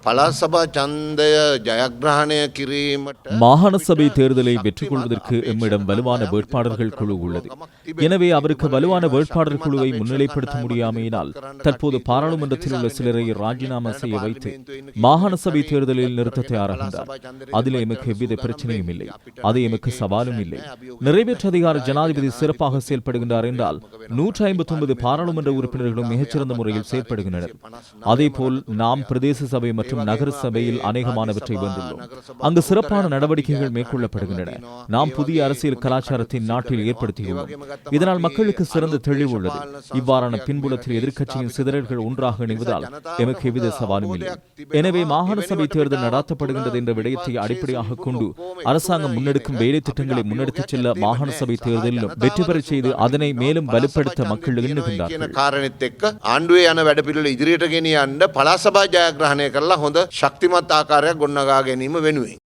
පළාත් සභා ඡන්දය ජයග්‍රහණය කිරීමට மாகாண சபை தேர்தலை வெற்றி கொள்வதற்கு எம்மிடம் வலுவான வேட்பாளர்கள் குழு உள்ளது. எனவே அவருக்கு வலுவான வேட்பாளர் குழுவை முன்னிலைப்படுத்த முடியாமையினால் தற்போது பாராளுமன்றத்தில் உள்ள சிலரை ராஜினாமா செய்ய வைத்து மாகாண சபை தேர்தலில் நிறுத்த தயாராகின்றார். அதில் எமக்கு எவ்வித பிரச்சனையும் இல்லை, அது எமக்கு சவாலும் இல்லை. நிறைவேற்று அதிகார ஜனாதிபதி சிறப்பாக செயல்படுகின்றார் என்றால் 159 பாராளுமன்ற உறுப்பினர்களும் மிகச்சிறந்த முறையில் செயல்படுகின்றனர். அதேபோல் நாம் பிரதேச சபை மற்றும் நகர சபையில் அநேகமானவற்றை வென்றுள்ளோம். அங்கு சிறப்பான நடவடிக்கைகள் மேற்கொள்ளப்படுகின்றன. நாம் புதிய அரசியல் கலாச்சாரத்தை நாட்டில் ஏற்படுத்தியுள்ளோம். இதனால் மக்களுக்கு சிறந்த தெளிவு உள்ளது. இவ்வாறான பின்புலத்தில் எதிர்க்கட்சியின் சிதறல்கள் ஒன்றாக இணைவதால் எமக்கு எவ்வித சவாலும் இல்லை. எனவே மாகாண சபை தேர்தல் நடாத்தப்படுகின்றது என்ற விடயத்தை அடிப்படையாக கொண்டு அரசாங்கம் முன்னெடுக்கும் வேலை திட்டங்களை முன்னெடுத்துச் செல்ல மாகாண சபை தேர்தலிலும் வெற்றி பெறச் செய்து அதனை மேலும் வலுப்படுத்த மக்கள் எண்ணுகின்றார்கள். කාරණෙත් එක්ක ආණ්ඩුවේ යන වැඩපිළිවෙල ඉදිරියට ගෙනියන්න පළාත් සභා ජයග්‍රහණය කරලා හොඳ ශක්තිමත් ආකාරයක් ගොඩනගා ගැනීම වෙනුවෙන්